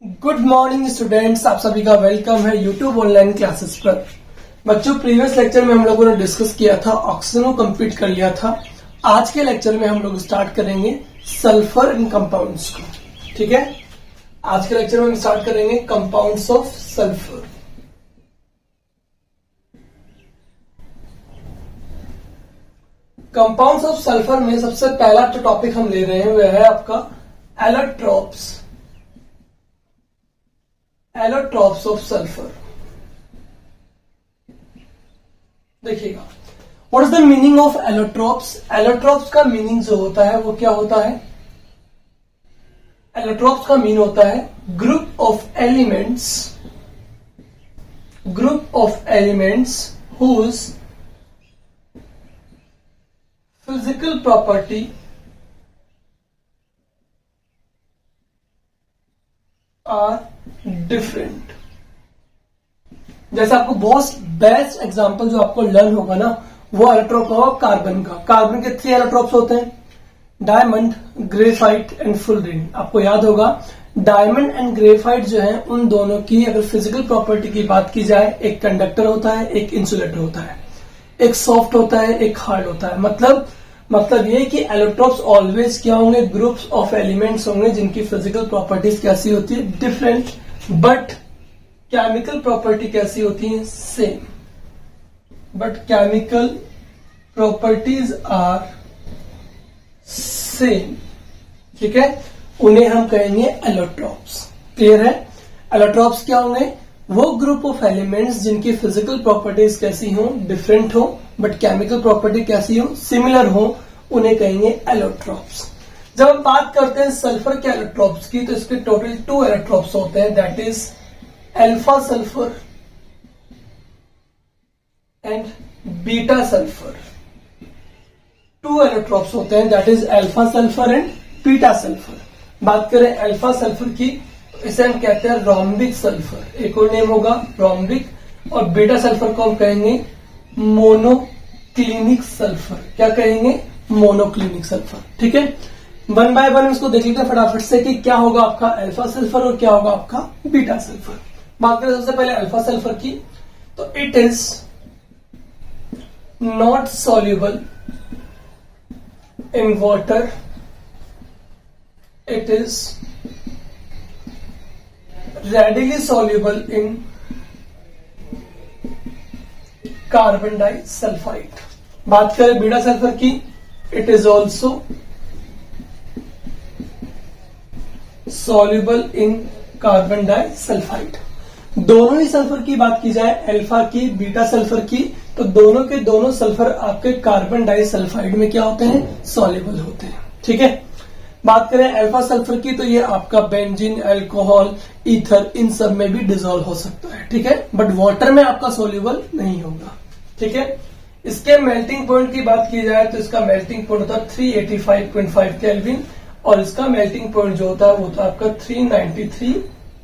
Good morning students, आप सभी का वेलकम है यूट्यूब ऑनलाइन क्लासेस पर। बच्चों, प्रीवियस लेक्चर में हम लोगों ने डिस्कस किया था, ऑक्सीजन को कंप्लीट कर लिया था। आज के लेक्चर में हम लोग स्टार्ट करेंगे सल्फर इन कंपाउंड्स को। ठीक है, आज के लेक्चर में हम स्टार्ट करेंगे compounds of sulphur. Compounds of sulphur में सबसे पहला जो टॉपिक हम ले रहे हैं वह है आपका एलोट्रोप्स। Allotropes of sulphur. देखिएगा, what is the meaning of allotropes. Allotropes का मीनिंग जो होता है वो क्या होता है? एलोट्रोप्स का मीन होता है group of elements whose physical property are different. जैसे आपको बहुत बेस्ट एग्जांपल जो आपको लर्न होगा ना, वो एलोट्रोप होगा कार्बन का। कार्बन के 3 एलोट्रोप्स होते हैं, डायमंड, ग्रेफाइट एंड फुलरिन। आपको याद होगा डायमंड एंड ग्रेफाइट जो है, उन दोनों की अगर फिजिकल प्रॉपर्टी की बात की जाए, एक कंडक्टर होता है, एक इंसुलेटर होता है, एक सॉफ्ट होता है, एक हार्ड होता है। मतलब ये कि एलोट्रोप्स ऑलवेज क्या होंगे? ग्रुप्स ऑफ एलिमेंट्स होंगे जिनकी फिजिकल प्रॉपर्टीज कैसी होती है? डिफरेंट, बट केमिकल प्रॉपर्टी कैसी होती है? Same. But chemical properties are same. ठीक है, उन्हें हम कहेंगे एलोट्रोप्स। क्लियर है? एलोट्रोप्स क्या होंगे? वो ग्रुप ऑफ एलिमेंट्स जिनकी फिजिकल प्रॉपर्टीज कैसी हो? डिफरेंट हो, बट केमिकल प्रॉपर्टी कैसी हो? सिमिलर हो, उन्हें कहेंगे एलोट्रोप्स। जब हम बात करते हैं सल्फर के एलोट्रोप्स की, तो इसके टोटल 2 एलोट्रोप्स होते हैं, that is alpha sulphur and beta sulphur. 2 allotropes होते हैं, that is alpha sulphur and beta sulphur. बात करें अल्फा सल्फर की, इसे हम कहते हैं रोम्बिक सल्फर, एक और नेम होगा रोम्बिक। और बीटा सल्फर को हम कहेंगे मोनोक्लिनिक सल्फर। क्या कहेंगे? Monoclinic sulphur. ठीक है, 1 बाय 1 इसको देख लेते हैं फटाफट से कि क्या होगा आपका अल्फा सल्फर और क्या होगा आपका बीटा सल्फर। बात करें सबसे पहले अल्फा सल्फर की, तो it is not soluble in water, it is readily soluble in carbon disulphide. बात करें बीटा सल्फर की, it is also soluble in carbon disulphide. दोनों ही सल्फर की बात की जाए, अल्फा की, बीटा सल्फर की, तो दोनों के दोनों सल्फर आपके कार्बन डाइसल्फाइड में क्या होते हैं? सॉल्युबल होते हैं। ठीक है, बात करें अल्फा सल्फर की, तो ये आपका बेंजीन, अल्कोहल, ईथर, इन सब में भी डिसॉल्व हो सकता है। ठीक है, बट वाटर में आपका सोल्यूबल नहीं होगा। ठीक है, इसके मेल्टिंग पॉइंट की बात की जाए तो इसका मेल्टिंग पॉइंट होता है 385.5 केल्विन, और इसका मेल्टिंग पॉइंट जो होता है वो होता है आपका 393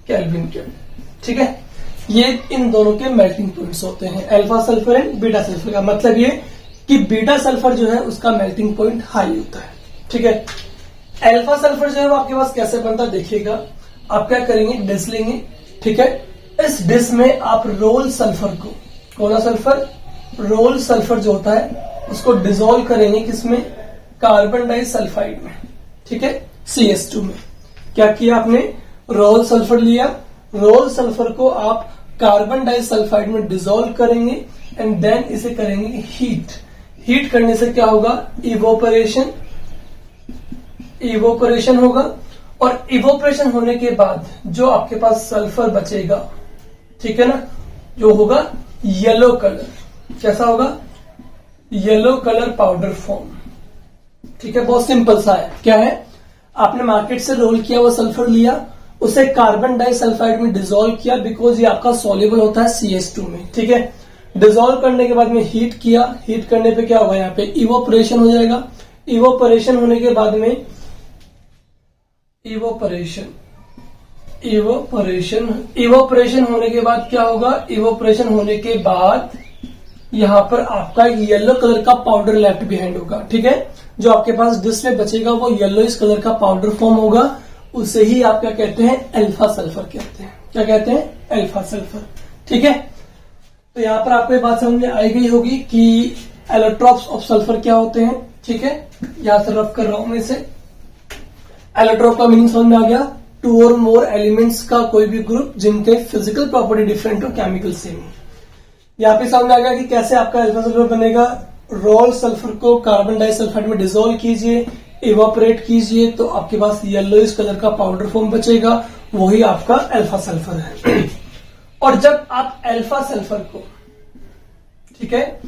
केल्विन के। ठीक है, ये इन दोनों के मेल्टिंग पॉइंट्स होते हैं, alpha sulphur and beta sulphur का। मतलब ये कि बीटा सल्फर जो है उसका मेल्टिंग पॉइंट हाई होता है। ठीक है, अल्फा सल्फर जो है वो आपके पास कैसे बनता है देखिएगा। आप क्या करेंगे? डिश लेंगे। ठीक है, इस डिश में आप रोल सल्फर को, कौन सल्फर? रोल सल्फर जो होता है उसको डिसॉल्व करेंगे किसमें? कार्बन डाइसल्फाइड में। ठीक है, CH2 में। क्या किया आपने? रोल सल्फर लिया, रोल सल्फर को आप कार्बन डाइसल्फाइड में डिसॉल्व करेंगे एंड देन इसे करेंगे हीट करने से क्या होगा? इवोपरेशन होगा, और इवोपरेशन होने के बाद जो आपके पास सल्फर बचेगा, ठीक है ना, जो होगा येलो कलर। कैसा होगा? Yellow colour powder form. ठीक है, बहुत सिंपल सा है। क्या है? आपने मार्केट से रोल किया हुआ सल्फर लिया, उसे कार्बन डाइसल्फाइड में डिसॉल्व किया, बिकॉज ये आपका सॉल्युबल होता है CH2 में। ठीक है, डिसॉल्व करने के बाद में हीट किया, हीट करने पे क्या होगा? यहाँ पे इवोपरेशन हो जाएगा। इवोपरेशन होने के बाद में इवोपरेशन होने के बाद क्या होगा? इवोपरेशन होने के बाद यहां पर आपका येलो कलर का पाउडर लेफ्ट बिहाइंड होगा। ठीक है, जो आपके पास डिश में बचेगा वो येलोइश कलर का पाउडर फॉर्म होगा। उसे ही आप क्या कहते हैं, अल्फा सल्फर कहते हैं। क्या कहते हैं, अल्फा सल्फर। ठीक है, तो यहां पर आपको ये बात समझ में आई गई होगी कि एलोट्रॉप्स ऑफ सल्फर क्या होते हैं। ठीक है, यहां से रफ कर रहा हूं मैं इसे। एलोट्रॉप का मीनिंग समझ में आ गया, टू और मोर एलिमेंट्स का कोई भी ग्रुप जिनके फिजिकल प्रॉपर्टी डिफरेंट हो, केमिकल सेम। यहाँ पे समझ में आ गया कि कैसे आपका अल्फा सल्फर बनेगा। रोल सल्फर को कार्बन डाइसल्फाइड में डिसॉल्व कीजिए, इवापोरेट कीजिए, तो आपके पास येलोइश कलर का पाउडर फॉर्म बचेगा, वही आपका अल्फा सल्फर है। और जब आप अल्फा सल्फर को, ठीक है,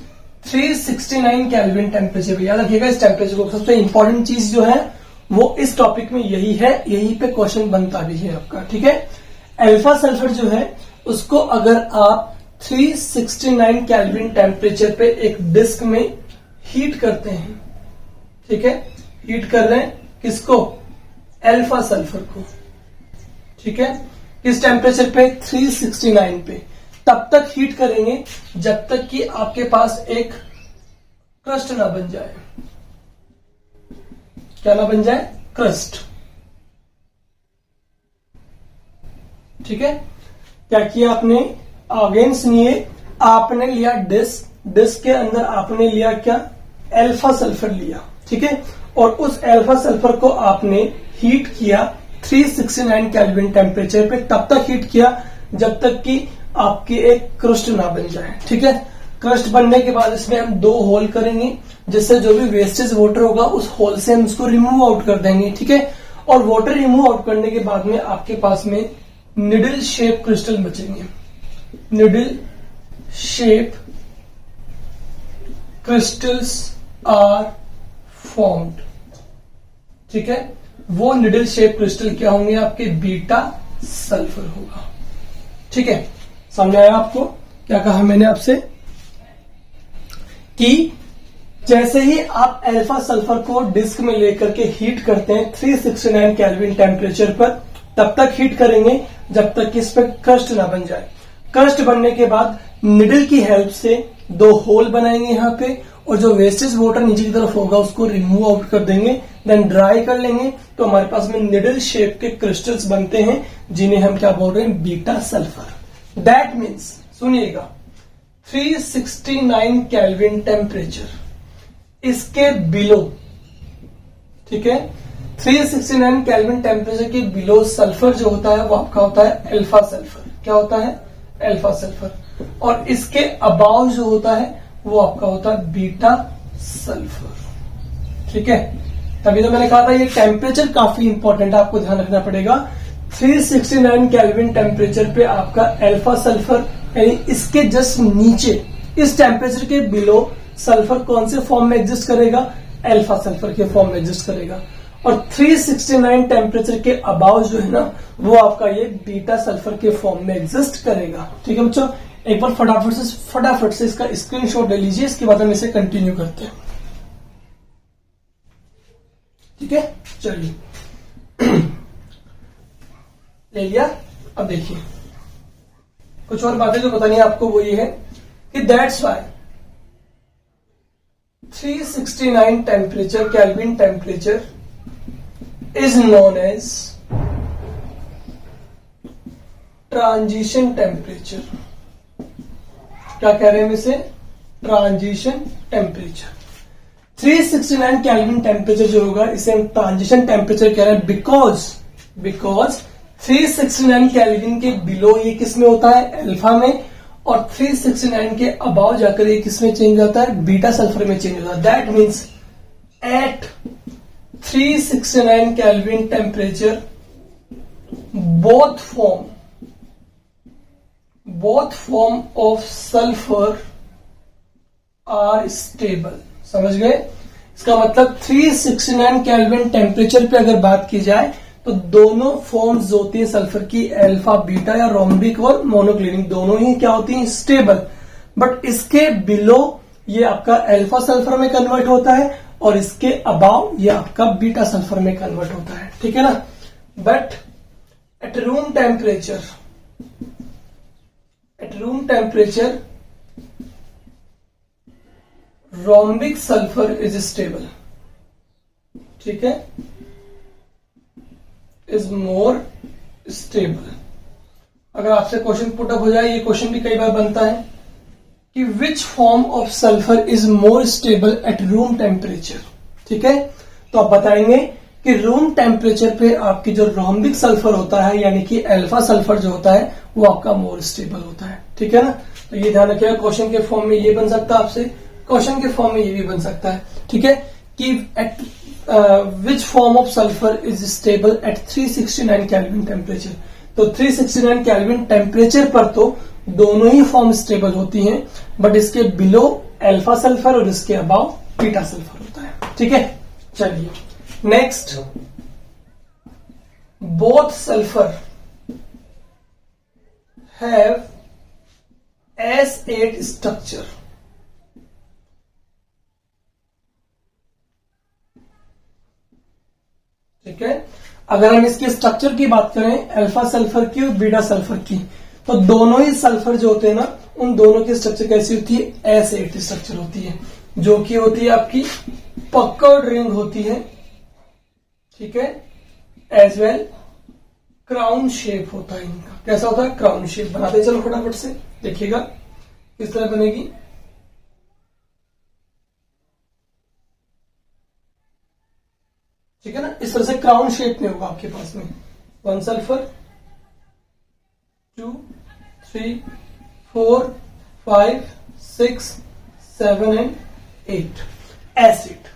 369 केल्विन टेम्परेचर पे, याद रखिएगा इस टेम्परेचर को, सबसे इंपॉर्टेंट चीज जो है वो इस टॉपिक में यही है, यही पे क्वेश्चन बनता भी है आपका। ठीक है, अल्फा सल्फर जो है उसको अगर आप 369 केल्विन टेम्परेचर पे एक डिस्क में हीट करते हैं, ठीक है, हीट कर रहे हैं किसको, अल्फा सल्फर को। ठीक है, किस टेम्परेचर पे, 369 पे। तब तक हीट करेंगे जब तक कि आपके पास एक क्रस्ट ना बन जाए। क्या ना बन जाए, क्रस्ट। ठीक है, क्या किया आपने, अगेन सुनिए, आपने लिया डिस्क, डिस्क के अंदर आपने लिया क्या, अल्फा सल्फर लिया। ठीक है, और उस अल्फा सल्फर को आपने हीट किया 369 केल्विन टेम्परेचर पे, तब तक हीट किया जब तक कि आपकी एक क्रस्ट ना बन जाए। ठीक है, क्रस्ट बनने के बाद इसमें हम 2 होल करेंगे, जिससे जो भी वेस्टेज वाटर होगा उस होल से हम उसको रिमूव आउट कर देंगे। ठीक है, और वाटर रिमूव आउट करने के बाद में आपके पास में निडल शेप क्रिस्टल बचेंगे। Needle shape crystals are formed. ठीक है, वो निडल शेप क्रिस्टल क्या होंगे, आपके बीटा सल्फर होगा। ठीक है, समझ आया आपको क्या कहा मैंने आपसे, कि जैसे ही आप अल्फा सल्फर को डिस्क में लेकर के हीट करते हैं 369 केल्विन टेम्परेचर पर, तब तक हीट करेंगे जब तक कि इस पर क्रस्ट ना बन जाए। क्रस्ट बनने के बाद निडल की हेल्प से 2 होल बनाएंगे यहाँ पे, और जो वेस्टेज वाटर नीचे की तरफ होगा उसको रिमूव आउट कर देंगे, देन ड्राई कर लेंगे, तो हमारे पास में निडल शेप के क्रिस्टल्स बनते हैं, जिन्हें हम क्या बोल रहे हैं, बीटा सल्फर। दैट मीन्स, सुनिएगा, 369 केल्विन टेम्परेचर, इसके बिलो, ठीक है, 369 केल्विन टेम्परेचर के बिलो सल्फर जो होता है वो आपका होता है अल्फा सल्फर। क्या होता है, अल्फा सल्फर। और इसके अबाव जो होता है वो आपका होता है बीटा सल्फर। ठीक है, तभी तो मैंने कहा था ये टेम्परेचर काफी इंपॉर्टेंट है, आपको ध्यान रखना पड़ेगा। 369 केल्विन टेम्परेचर पे आपका अल्फा सल्फर, यानी इसके जस्ट नीचे, इस टेम्परेचर के बिलो सल्फर कौन से फॉर्म में एग्जिस्ट करेगा, अल्फा सल्फर के फॉर्म में एग्जिस्ट करेगा। और 369 टेम्परेचर के अबाव जो है ना, वो आपका ये बीटा सल्फर के फॉर्म में एग्जिस्ट करेगा। ठीक है बच्चों, एक बार फटाफट से इसका स्क्रीनशॉट ले लीजिए, इसके बाद हम इसे कंटिन्यू करते हैं। ठीक है, चलिए ले लिया। अब देखिए कुछ और बातें जो बतानी है आपको, वो ये है कि that's why 369 temperature, kelvin temperature is known as transition temperature. क्या कह रहे हैं हम इसे, ट्रांजिशन टेम्परेचर। 369 केल्विन टेम्परेचर जो होगा इसे हम ट्रांजिशन टेम्परेचर कह रहे हैं, बिकॉज 369 केल्विन के बिलो ये किस में होता है, अल्फा में, और 369 के अबाव जाकर ये किस में चेंज होता है, बीटा सल्फर में चेंज होता है। That means at 369 kelvin temperature both form of sulfur are stable। समझ गए, इसका मतलब 369 केल्विन टेम्परेचर पे अगर बात की जाए तो दोनों फॉर्म्स जो होती है सल्फर की, अल्फा बीटा या रोम्बिक और मोनोक्लिनिक, दोनों ही क्या होती हैं, स्टेबल। बट इसके बिलो ये आपका अल्फा सल्फर में कन्वर्ट होता है, और इसके अबाव ये आपका बीटा सल्फर में कन्वर्ट होता है। ठीक है ना, but at room temperature rhombic sulphur is stable. ठीक है, इज मोर स्टेबल। अगर आपसे क्वेश्चन पुट अप हो जाए, ये क्वेश्चन भी कई बार बनता है कि which form of sulphur is more stable at room temperature. ठीक है, तो आप बताएंगे कि रूम टेम्परेचर पे आपकी जो रोम्बिक सल्फर होता है यानी कि अल्फा सल्फर जो होता है वो आपका मोर स्टेबल होता है। ठीक है ना, तो ये ध्यान रखिएगा, क्वेश्चन के फॉर्म में ये बन सकता है आपसे, क्वेश्चन के फॉर्म में ये भी बन सकता है। ठीक है, कि eight which form of sulphur is stable at 369 kelvin temperature. तो 369 केल्विन टेम्परेचर पर तो दोनों ही फॉर्म स्टेबल होती हैं, बट इसके बिलो अल्फा सल्फर और इसके अबाव बीटा सल्फर होता है। ठीक है, चलिए next, both sulphur have S8 structure. ठीक है, अगर हम इसके स्ट्रक्चर की बात करें अल्फा सल्फर की और बीटा सल्फर की, तो दोनों ही सल्फर जो होते हैं ना, उन दोनों की स्ट्रक्चर कैसी होती है? S8 स्ट्रक्चर होती है, जो कि होती है आपकी पकड़ रिंग होती है। ठीक है, एज वेल क्राउन शेप होता है इनका। कैसा होता है? Crown shape. बनाते चलो फटाफट से, देखिएगा किस तरह बनेगी। ठीक है ना, इस तरह से क्राउन शेप में होगा आपके पास में। 1 सल्फर, 2, 3, 4, 5, 6, 7 एंड 8 एसिड।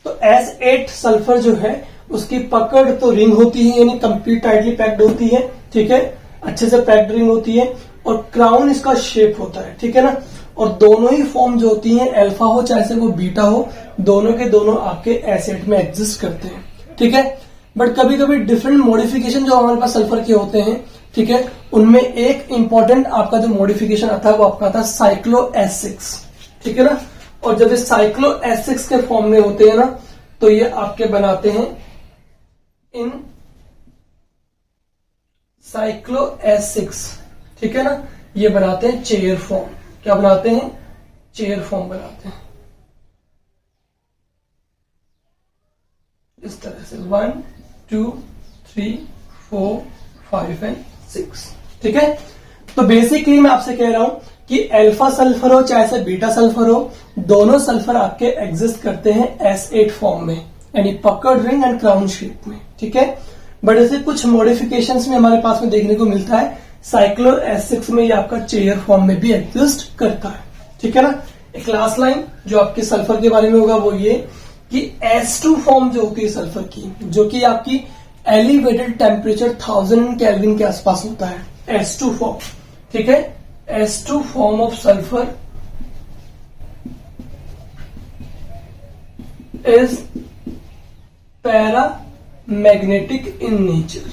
तो S8 सल्फर जो है उसकी पकड़ तो रिंग होती है, यानी कंप्लीट टाइटली पैक्ड होती है। ठीक है, अच्छे से पैक्ड रिंग होती है, और क्राउन इसका शेप होता है। ठीक है ना, और दोनों ही फॉर्म जो होती है, अल्फा हो चाहे से वो बीटा हो, दोनों के दोनों आपके एसिड में एग्जिस्ट करते हैं। ठीक है, बट कभी कभी डिफरेंट मॉडिफिकेशन जो हमारे पास सल्फर के होते हैं, ठीक है, उनमें एक इंपॉर्टेंट आपका जो मॉडिफिकेशन आता है वो आपका आता है साइक्लो S6। ठीक है ना, और जब ये साइक्लो S6 के फॉर्म में होते हैं ना, तो ये आपके बनाते हैं इन साइक्लो S6। ठीक है ना, ये बनाते हैं चेयर फॉर्म। क्या बनाते हैं? चेयर फॉर्म बनाते हैं इस तरह से 1, 2, 3, 4, 5 एंड 6। ठीक है, तो बेसिकली मैं आपसे कह रहा हूं कि अल्फा सल्फर हो चाहे से बीटा सल्फर हो, दोनों सल्फर आपके एग्जिस्ट करते हैं S8 फॉर्म में, यानी पकड़ रिंग एंड क्राउन शेप में। ठीक है, बट ऐसे कुछ मॉडिफिकेशंस में हमारे पास में देखने को मिलता है साइक्लो S6 में ये आपका चेयर फॉर्म में भी एग्जिस्ट करता है। ठीक है ना, एक लास्ट लाइन जो आपके सल्फर के बारे में होगा वो ये कि S2 फॉर्म जो होती है सल्फर की, जो कि आपकी एलिवेटेड टेम्परेचर 1000 केल्विन के आसपास होता है, S2 फॉर्म। ठीक है, S2 form of sulphur is paramagnetic in nature.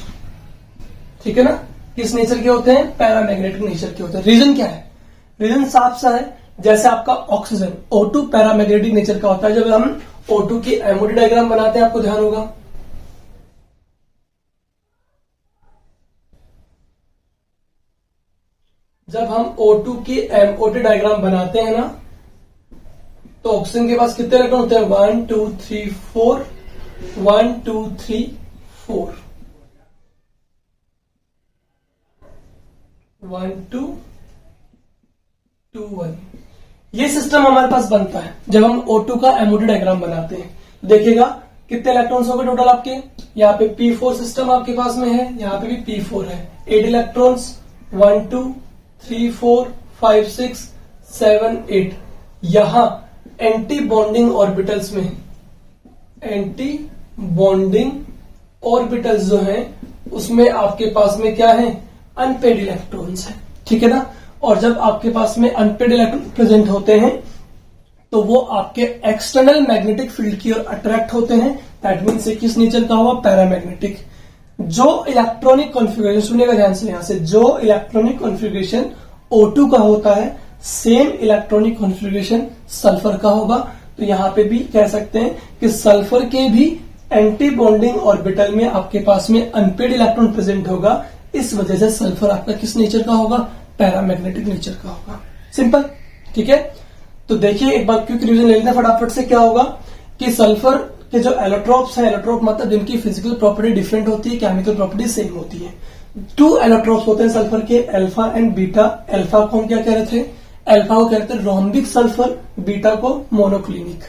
ठीक है ना, किस नेचर के होते हैं? पैरामैग्नेटिक नेचर के होते हैं। रीजन क्या है? रीजन साफ सा है, जैसे आपका ऑक्सीजन O2 पैरामैग्नेटिक नेचर का होता है। जब हम O2 की एमओडी डायग्राम बनाते हैं, आपको ध्यान होगा, जब हम O2 की एमओडी डायग्राम बनाते हैं ना, तो ऑक्सीजन के पास कितने इलेक्ट्रॉन होते हैं? 1, 2, 3, 4, 1, 2, 3, 4, 1, 2, 2, 1। ये सिस्टम हमारे पास बनता है जब हम O2 का एमओडी डायग्राम बनाते हैं। देखिएगा कितने इलेक्ट्रॉन्स हो गए टोटल आपके। यहाँ पे P4 सिस्टम आपके पास में है, यहाँ पे भी P4 है। 8 इलेक्ट्रॉन्स, 1, 2, 3, 4, 5, 6, 7, 8। यहां एंटी बॉन्डिंग ऑर्बिटल्स में, एंटी बॉन्डिंग ऑर्बिटल्स जो है उसमें आपके पास में क्या है? अनपेड इलेक्ट्रॉन्स है। ठीक है ना, और जब आपके पास में अनपेड इलेक्ट्रॉन प्रेजेंट होते हैं तो वो आपके एक्सटर्नल मैग्नेटिक फील्ड की ओर अट्रैक्ट होते हैं। दैट मीन्स किस नेचर का हुआ? पैरामैग्नेटिक। जो इलेक्ट्रॉनिक कॉन्फ़िगरेशन, सुनिएगा ध्यान से, यहां से जो इलेक्ट्रॉनिक कॉन्फ़िगरेशन O2 का होता है, सेम इलेक्ट्रॉनिक कॉन्फ़िगरेशन सल्फर का होगा। तो यहां पे भी कह सकते हैं कि सल्फर के भी एंटी बॉन्डिंग ऑर्बिटल में आपके पास में अनपेड इलेक्ट्रॉन प्रेजेंट होगा। इस वजह से सल्फर आपका किस नेचर का होगा? पैरामैग्नेटिक नेचर का होगा। सिंपल। ठीक है, तो देखिए एक बार क्विक रिवीजन ले लेते हैं फटाफट से। क्या होगा कि सल्फर कि जो एलोट्रोप्स है, एलोट्रोप मतलब जिनकी फिजिकल प्रॉपर्टी डिफरेंट होती है, केमिकल प्रॉपर्टी सेम होती है। 2 एलोट्रोप्स होते हैं सल्फर के, अल्फा एंड बीटा। अल्फा को हम क्या कह रहे थे? अल्फा को कहते हैं रोम्बिक सल्फर, बीटा को मोनोक्लिनिक।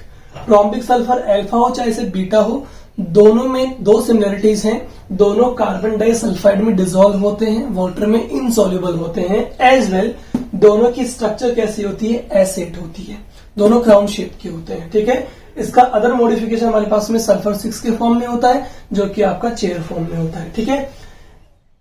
रोम्बिक सल्फर अल्फा हो चाहे से बीटा हो, दोनों में 2 सिमिलरिटीज हैं। दोनों कार्बन डाइसल्फाइड में डिसॉल्व होते हैं, वाटर में इनसॉल्युबल होते हैं। एज वेल दोनों की स्ट्रक्चर कैसी होती है? एसेट होती है। दोनों क्राउन शेप के होते हैं, ठीक है। इसका अदर मॉडिफिकेशन हमारे पास में सल्फर 6 के फॉर्म में होता है, जो कि आपका चेयर फॉर्म में होता है, ठीक है।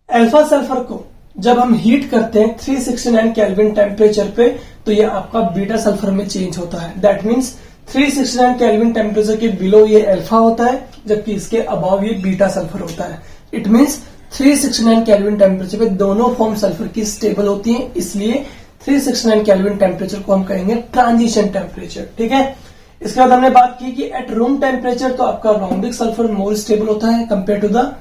अल्फा सल्फर को जब हम हीट करते हैं 369 केल्विन टेम्परेचर पे, तो ये आपका बीटा सल्फर में चेंज होता है। दैट मीन्स 369 केल्विन टेम्परेचर के बिलो ये अल्फा होता है, जबकि इसके अबाव ये बीटा सल्फर होता है। इट मीन्स 369 केल्विन टेम्परेचर पे दोनों फॉर्म सल्फर की स्टेबल होती हैं, इसलिए 369 केल्विन टेम्परेचर को हम कहेंगे ट्रांजिशन टेम्परेचर, ठीक है। इसके बाद हमने बात की कि एट रूम टेम्परेचर तो आपका रोम्बिक सल्फर मोर स्टेबल होता है compare to the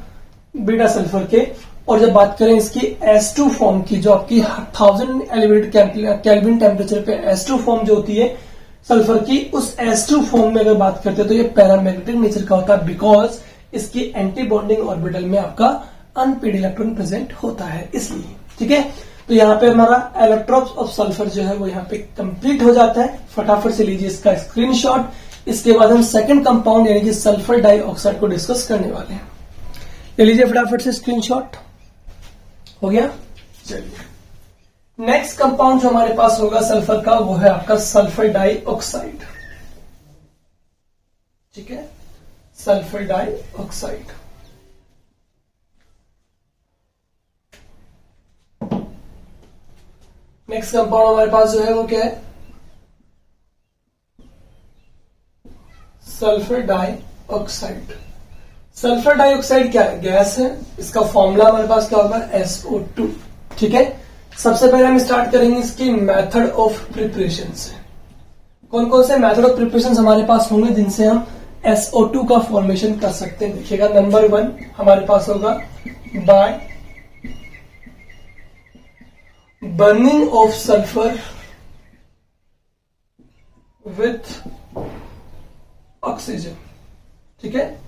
beta sulphur के। और जब बात करें इसकी S2 फॉर्म की, जो आपकी 1000 एलिवेटेड केल्विन टेम्परेचर पे S2 फॉर्म जो होती है सल्फर की, उस S2 फॉर्म में अगर बात करते हैं तो ये पैरामैग्नेटिक नेचर का होता है, बिकॉज इसकी एंटी बॉन्डिंग ऑर्बिटल में आपका अनपेड इलेक्ट्रॉन प्रेजेंट होता है, इसलिए, ठीक है। तो यहाँ पे हमारा इलेक्ट्रॉन्स ऑफ सल्फर जो है वो यहाँ पे कंप्लीट हो जाता है। फटाफट से लीजिए इसका स्क्रीनशॉट। इसके बाद हम सेकंड कंपाउंड यानी कि सल्फर डाइऑक्साइड को डिस्कस करने वाले हैं। ले लीजिए फटाफट से स्क्रीनशॉट। हो गया? चलिए, नेक्स्ट कंपाउंड जो हमारे पास होगा सल्फर का, वो है आपका सल्फर डाइऑक्साइड, ठीक है। सल्फर डाइऑक्साइड नेक्स्ट कंपाउंड हमारे पास जो है वो क्या है? Sulphur dioxide. सल्फर डाइऑक्साइड क्या है? गैस है। इसका फॉर्मूला हमारे पास क्या होगा? SO2, ठीक है। सबसे पहले हम स्टार्ट करेंगे इसकी मेथड ऑफ प्रिपरेशन से। कौन कौन से मेथड ऑफ प्रिपरेशन हमारे पास होंगे जिनसे हम SO2 का फॉर्मेशन कर सकते हैं? देखिएगा, नंबर 1 हमारे पास होगा by burning of sulphur with oxygen, ठीक है।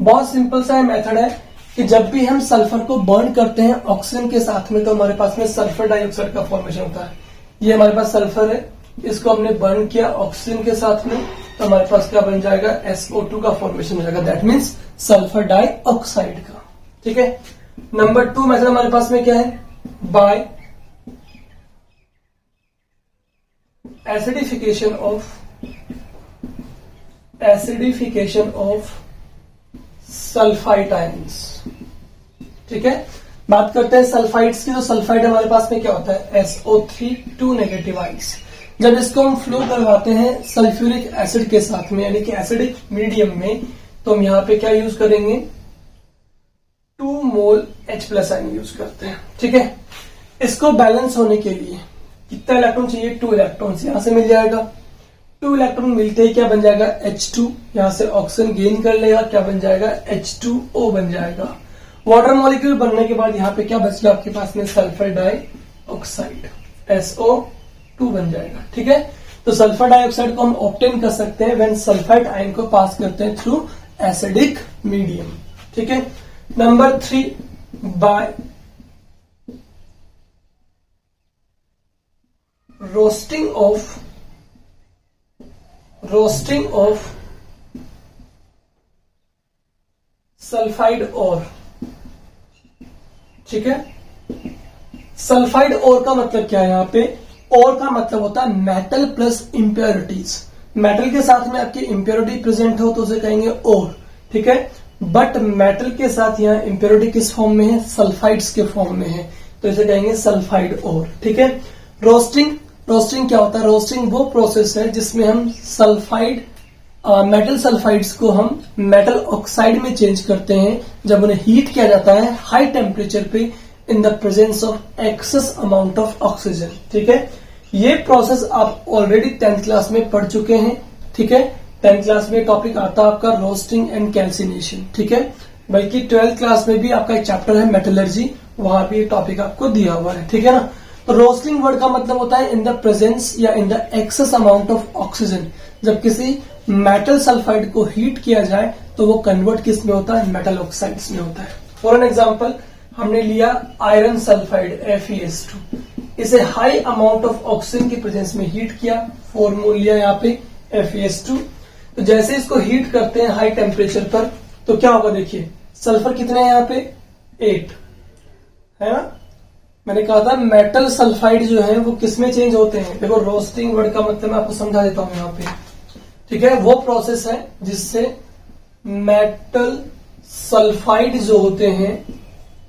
बहुत सिंपल सा मेथड है कि जब भी हम सल्फर को बर्न करते हैं ऑक्सीजन के साथ में, तो हमारे पास में सल्फर डाइऑक्साइड का फॉर्मेशन होता है। ये हमारे पास सल्फर है, इसको हमने बर्न किया ऑक्सीजन के साथ में, तो हमारे पास क्या बन जाएगा? SO2 का फॉर्मेशन हो जाएगा। दैट मीन्स सल्फर डाइऑक्साइड का, ठीक है। नंबर 2 मेथड हमारे पास में क्या है? By acidification of sulphide ions, ठीक है। बात करते हैं सल्फाइड्स की। तो सल्फाइड हमारे पास में क्या होता है? SO3 2 negative ions. जब इसको हम फ्लो करवाते हैं सल्फ्यूरिक एसिड के साथ में, यानी कि एसिडिक मीडियम में, तो हम यहां पे क्या यूज करेंगे? 2 मोल H+ आयन यूज करते हैं, ठीक है। इसको बैलेंस होने के लिए कितना इलेक्ट्रॉन चाहिए? 2 इलेक्ट्रॉन यहां से मिल जाएगा। 2 इलेक्ट्रॉन मिलते ही क्या बन जाएगा? H2। यहां से ऑक्सीजन गेन कर लेगा, क्या बन जाएगा? H2O बन जाएगा। वाटर मॉलिक्यूल बनने के बाद यहाँ पे क्या बच गया आपके पास में? सल्फर डाइऑक्साइड, SO2 बन जाएगा, ठीक है। तो सल्फर डाइऑक्साइड को हम ऑब्टेन कर सकते हैं व्हेन सल्फाइड आयन को पास करते हैं थ्रू एसिडिक मीडियम, ठीक है। Number 3 by roasting of sulphide ore, ठीक है। सल्फाइड ओर का मतलब क्या है? यहाँ पे ओर का मतलब होता है मेटल प्लस इंप्योरिटीज। मेटल के साथ में आपकी इंप्योरिटी प्रेजेंट हो तो उसे कहेंगे ओर, ठीक है। बट मेटल के साथ यहाँ इंप्योरिटी किस फॉर्म में है? सल्फाइड्स के फॉर्म में है, तो इसे कहेंगे सल्फाइड ओर, ठीक है। रोस्टिंग क्या होता है? रोस्टिंग वो प्रोसेस है जिसमें हम सल्फाइड मेटल सल्फाइड्स को हम मेटल ऑक्साइड में चेंज करते हैं जब उन्हें हीट किया जाता है हाई टेम्परेचर पे in the presence of excess amount of oxygen, ठीक है। ये प्रोसेस आप ऑलरेडी 10th क्लास में पढ़ चुके हैं, ठीक है। 10th क्लास में टॉपिक आता है आपका रोस्टिंग एंड कैल्सिनेशन, ठीक है। बल्कि 12th क्लास में भी आपका एक चैप्टर है मेटलर्जी, वहां भी ये टॉपिक आपको दिया हुआ है, ठीक है ना। तो रोस्टिंग वर्ड का मतलब होता है इन द प्रेजेंस या in the excess amount of oxygen. जब किसी मेटल सल्फाइड को हीट किया जाए तो वो कन्वर्ट किस में होता है, मेटल ऑक्साइड्स में होता है। फॉर एन एग्जाम्पल हमने लिया आयरन सल्फाइड FeS2, इसे हाई अमाउंट ऑफ ऑक्सीजन की प्रेजेंस में हीट किया, 4 मोल लिया यहाँ पे FeS2। तो जैसे इसको हीट करते हैं हाई टेम्परेचर पर तो क्या होगा, देखिए सल्फर कितने हैं यहाँ पे 8 है ना। मैंने कहा था मेटल सल्फाइड जो है वो किस में चेंज होते हैं, देखो रोस्टिंग वर्ड का मतलब मैं आपको समझा देता हूं यहाँ पे, ठीक है। वो प्रोसेस है जिससे मेटल सल्फाइड जो होते हैं,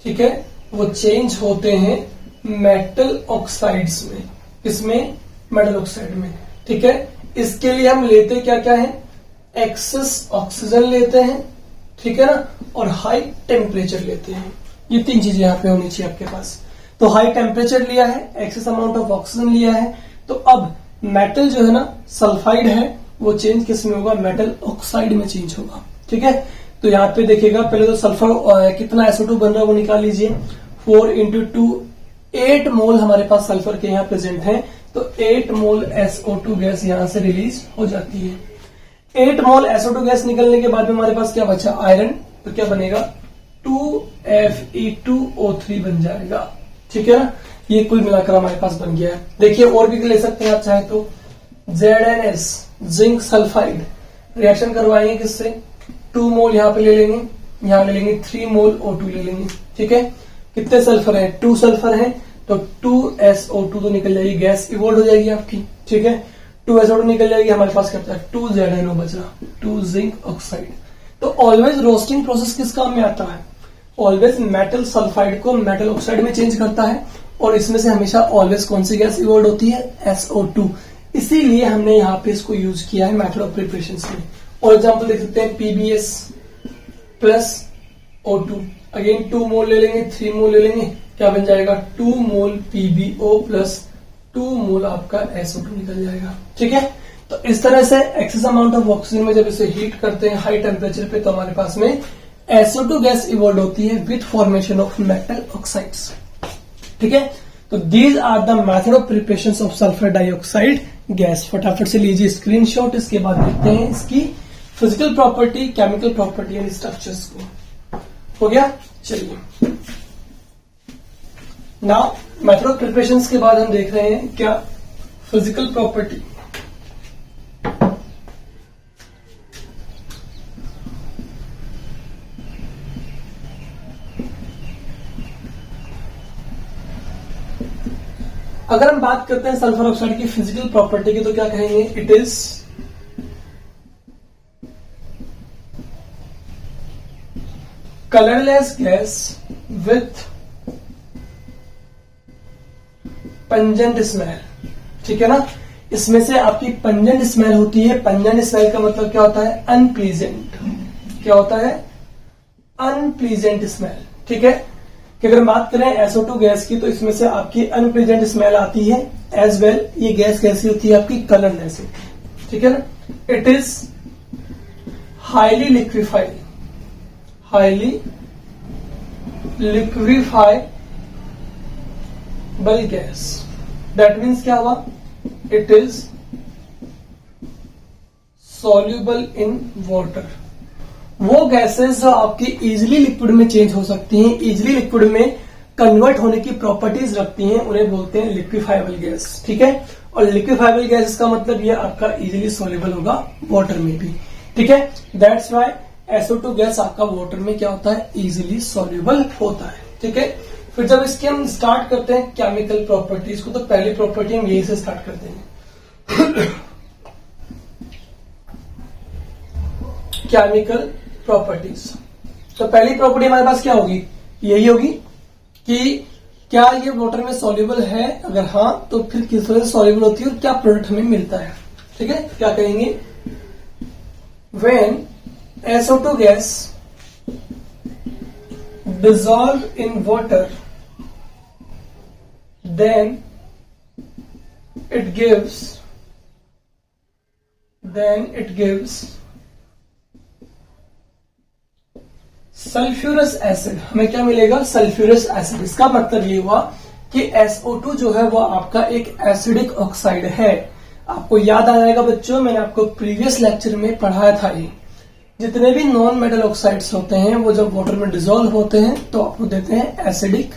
ठीक है, वो चेंज होते हैं मेटल ऑक्साइड्स में, किसमें, मेटल ऑक्साइड में, ठीक है। इसके लिए हम लेते क्या क्या है, एक्सेस ऑक्सीजन लेते हैं, ठीक है ना, और हाई टेम्परेचर लेते हैं। ये 3 चीजें यहाँ पे होनी चाहिए आपके पास। तो हाई टेम्परेचर लिया है, एक्सेस अमाउंट ऑफ ऑक्सीजन लिया है, तो अब मेटल जो है ना सल्फाइड है वो चेंज किस में होगा, मेटल ऑक्साइड में चेंज होगा, ठीक है। तो यहाँ पे देखिएगा पहले तो सल्फर कितना SO2 बन रहा है वो निकाल लीजिए, 4 इंटू 2, 8 मोल हमारे पास सल्फर के यहाँ प्रेजेंट है, तो 8 मोल SO2 गैस यहाँ से रिलीज हो जाती है। 8 मोल SO2 गैस निकलने के बाद में हमारे पास क्या बचा, आयरन, तो क्या बनेगा 2Fe2O3 बन जाएगा, ठीक है ना। ये कुल मिलाकर हमारे पास बन गया है। देखिए और भी ले सकते हैं आप चाहे तो, ZnS जिंक सल्फाइड रिएक्शन करवाएंगे किससे, 2 मोल यहाँ पे ले लेंगे, यहाँ ले लेंगे 3 मोल O2 ले लेंगे, ठीक है। कितने सल्फर है, 2 सल्फर है, तो 2SO2 तो निकल जाएगी, गैस इवोल्व हो जाएगी आपकी, ठीक है। 2SO2 निकल जाएगी, हमारे पास क्या बचा, 2ZnO बचा, 2 जिंक ऑक्साइड। तो ऑलवेज रोस्टिंग प्रोसेस किस काम में आता है, ऑलवेज मेटल सल्फाइड को मेटल ऑक्साइड में चेंज करता है, और इसमें से हमेशा ऑलवेज कौन सी गैस इवोल्व होती है, SO2। इसीलिए हमने यहाँ पे इसको यूज किया है मेथड ऑफ प्रिपरेशन में। और एग्जाम्पल देख सकते हैं PbS प्लस O2, अगेन 2 मोल ले लेंगे, 3 मोल ले लेंगे, क्या बन जाएगा 2 मोल PbO प्लस 2 मोल आपका SO2 निकल जाएगा, ठीक है। तो इस तरह से एक्सेस अमाउंट ऑफ ऑक्सीजन में जब इसे हीट करते हैं हाई टेम्परेचर पे, तो हमारे पास में SO2 गैस इवॉल्व होती है with formation of metal oxides, ठीक है। तो these are the method of preparation of sulphur dioxide gas. फटाफट से लीजिए स्क्रीनशॉट, इसके बाद देखते हैं इसकी physical property, chemical property and structures को। हो गया, चलिए नाउ मेथड ऑफ प्रिपरेशन के बाद हम देख रहे हैं क्या फिजिकल प्रॉपर्टी। अगर हम बात करते हैं सल्फर ऑक्साइड की फिजिकल प्रॉपर्टी की, तो क्या कहेंगे, it is colourless gas with pungent smell, ठीक है ना। इसमें से आपकी पंजेंट स्मेल होती है, पंजेंट स्मेल का मतलब क्या होता है, अनप्लीजेंट, क्या होता है, अनप्लीजेंट स्मेल, ठीक है। कि अगर बात करें SO2 गैस की, तो इसमें से आपकी अनप्लीजेंट स्मेल आती है, एज वेल ये गैस कैसी होती है आपकी, कलरलेस होती है, ठीक है ना। It is highly liquefied, highly liquefiable gas. That means क्या हुआ, it is soluble in water. वो गैसेस जो आपकी इजिली लिक्विड में चेंज हो सकती हैं, इजिली लिक्विड में कन्वर्ट होने की प्रॉपर्टीज रखती हैं, उन्हें बोलते हैं लिक्विफाइबल गैस, ठीक है। और लिक्विफाइबल गैस का मतलब ये आपका इजिली सॉल्युबल होगा वाटर में भी, ठीक है। दैट्स व्हाई SO2 गैस आपका वाटर में क्या होता है, इजिली सॉल्युबल होता है, ठीक है। फिर जब इसके हम स्टार्ट करते हैं केमिकल प्रॉपर्टीज को, तो पहली प्रॉपर्टी हम यही से स्टार्ट करते हैं केमिकल प्रॉपर्टीज। तो पहली प्रॉपर्टी हमारे पास क्या होगी, यही होगी कि क्या ये वाटर में सॉल्युबल है, अगर हाँ तो फिर किस तरह से सॉल्युबल होती है और क्या प्रोडक्ट हमें मिलता है, ठीक है। क्या कहेंगे, when SO2 gas dissolve in water, then it gives sulphurous acid. हमें क्या मिलेगा, सल्फ्यूरस एसिड। इसका मतलब ये हुआ कि SO2 जो है वो आपका एक एसिडिक ऑक्साइड है। आपको याद आ जाएगा बच्चों, मैंने आपको प्रीवियस लेक्चर में पढ़ाया था ये जितने भी नॉन मेटल ऑक्साइड्स होते हैं वो जब वाटर में डिसॉल्व होते हैं तो आपको देते हैं एसिडिक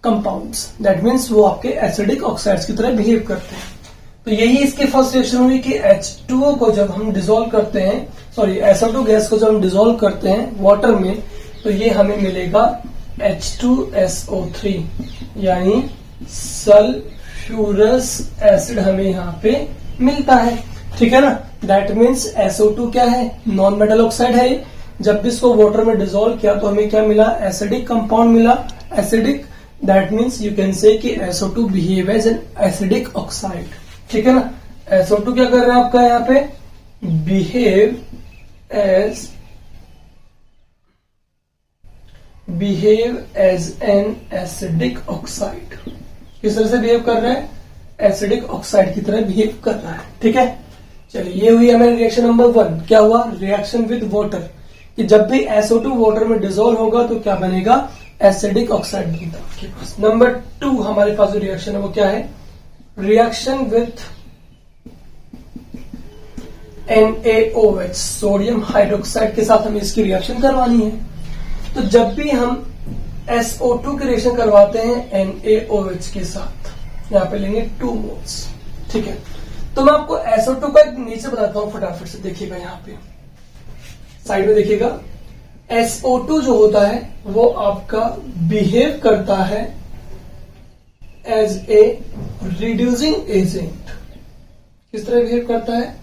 कंपाउंड्स। दैट मीन्स वो आपके एसिडिक ऑक्साइड्स की तरह बिहेव करते हैं। तो यही इसकी फर्स्ट रिएक्शन हुई कि H2O को जब हम डिसॉल्व करते हैं, सॉरी SO2 गैस को जब हम डिसॉल्व करते हैं वाटर में, तो ये हमें मिलेगा H2SO3 यानी सल्फ्यूरस एसिड हमें यहाँ पे मिलता है। ठीक है ना। दैट मीन्स SO2 क्या है, नॉन मेटल ऑक्साइड है। जब भी इसको वाटर में डिसॉल्व किया तो हमें क्या मिला, एसिडिक कंपाउंड मिला, acidic. That means you can say कि SO2 behave as an acidic oxide. ठीक है ना। SO2 क्या कर रहा है आपका यहाँ पे, behave as an acidic oxide. किस तरह से बिहेव कर रहा है, एसिडिक ऑक्साइड की तरह बिहेव कर रहा है। ठीक है। चलिए ये हुई हमारी रिएक्शन नंबर 1। क्या हुआ, रिएक्शन विद वाटर, कि जब भी SO2 वाटर में डिसॉल्व होगा तो क्या बनेगा, एसिडिक ऑक्साइड बनता है आपके पास। नंबर 2 हमारे पास जो रिएक्शन है वो क्या है, reaction with NaOH, sodium hydroxide के साथ हमें इसकी रिएक्शन करवानी है। तो जब भी हम SO2 की रिएक्शन करवाते हैं NaOH के साथ, यहां पे लेंगे 2 मोल्स। ठीक है। तो मैं आपको SO2 का एक नीचे बताता हूं, फटाफट से देखिएगा, यहाँ पे साइड में देखिएगा। SO2 जो होता है वो आपका बिहेव करता है एज ए रिड्यूसिंग एजेंट। किस तरह बिहेव करता है,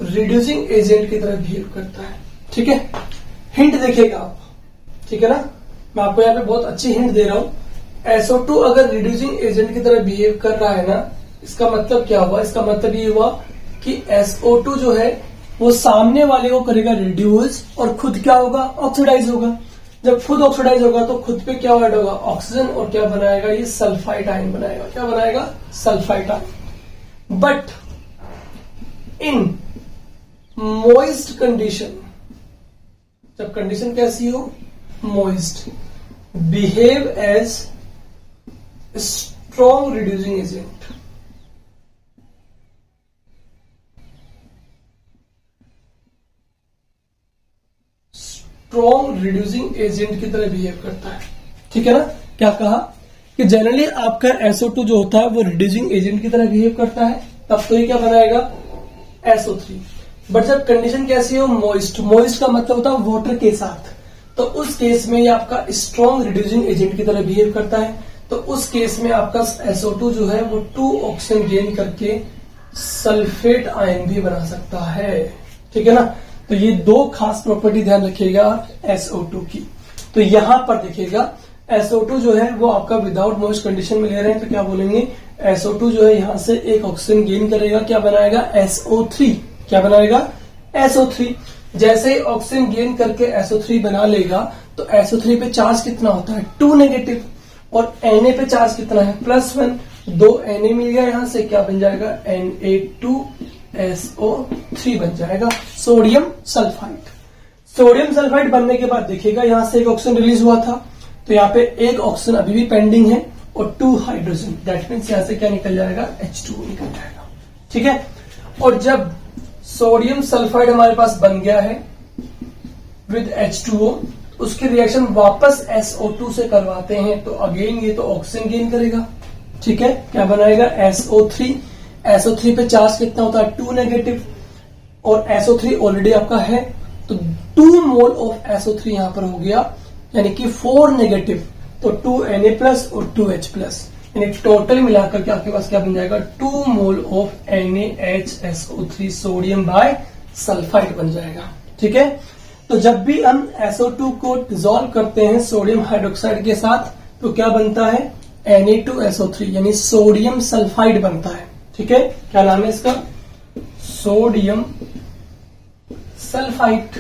रिड्यूसिंग एजेंट की तरह बिहेव करता है। ठीक है। हिंट देखिएगा आप। ठीक है ना। मैं आपको यहाँ पे बहुत अच्छी हिंट दे रहा हूं। SO2 अगर रिड्यूसिंग एजेंट की तरह बिहेव कर रहा है ना, इसका मतलब क्या हुआ, इसका मतलब ये हुआ कि SO2 जो है वो सामने वाले को करेगा रिड्यूस और खुद क्या होगा, ऑक्सीडाइज होगा। जब खुद ऑक्सीडाइज होगा तो खुद पे क्या ऐड होगा, ऑक्सीजन, और क्या बनाएगा, ये सल्फाइड आयन बनाएगा। क्या बनाएगा, sulphide ion. But in moist condition, जब कंडीशन कैसी हो, moist, behave as strong reducing agent. Strong reducing agent की तरह बिहेव करता है। ठीक है ना। क्या कहा कि जनरली आपका SO2 जो होता है वो रिड्यूसिंग एजेंट की तरह बिहेव करता है, तब तो ये क्या बनाएगा, SO3। बट जब कंडीशन कैसी हो, मॉइस्ट, मॉइस्ट का मतलब होता है वाटर के साथ, तो उस केस में ये आपका स्ट्रॉन्ग रिड्यूसिंग एजेंट की तरह बिहेव करता है। तो उस केस में आपका SO2 जो है वो 2 ऑक्सीजन गेन करके सल्फेट आयन भी बना सकता है। ठीक है ना। तो ये 2 खास प्रॉपर्टी ध्यान रखिएगा SO2 की। तो यहां पर देखिएगा SO2 जो है वो आपका विदाउट मॉइस्ट कंडीशन में ले रहे हैं, तो क्या बोलेंगे, SO2 जो है यहां से एक ऑक्सीजन गेन करेगा, क्या बनाएगा, SO3। क्या बनाएगा, SO3। जैसे ही ऑक्सीजन गेन करके SO3 बना लेगा तो SO3 पे चार्ज कितना होता है, 2 नेगेटिव, और Na पे चार्ज कितना है, +1। 2 Na मिल गया, यहां से क्या बन जाएगा, Na2SO3 बन जाएगा, सोडियम सल्फाइड। सोडियम सल्फाइड बनने के बाद देखिएगा यहां से एक ऑक्सीजन रिलीज हुआ था, तो यहाँ पे एक ऑक्सीजन अभी भी पेंडिंग है और 2 हाइड्रोजन। दैट मीन्स यहां से क्या निकल जाएगा, H2O निकल जाएगा। ठीक है। और जब सोडियम सल्फाइड हमारे पास बन गया है विद H2O, उसकी रिएक्शन वापस SO2 से करवाते हैं, तो अगेन ये तो ऑक्सीजन गेन करेगा। ठीक है। क्या बनाएगा, SO3। SO3 पे चार्ज कितना होता है, 2 नेगेटिव, और SO3 ऑलरेडी आपका है, तो 2 मोल ऑफ SO3 यहां पर हो गया, यानी कि 4 नेगेटिव, तो 2 Na+ और 2 H+, यानी टोटल मिलाकर के आपके पास क्या बन जाएगा, 2 mole of NaHSO3 sodium bi sulphide बन जाएगा। ठीक है। तो जब भी हम SO2 को डिसॉल्व करते हैं सोडियम हाइड्रोक्साइड के साथ, तो क्या बनता है, Na2SO3 यानी सोडियम सल्फाइड बनता है। ठीक है। क्या नाम है इसका, सोडियम सल्फाइड।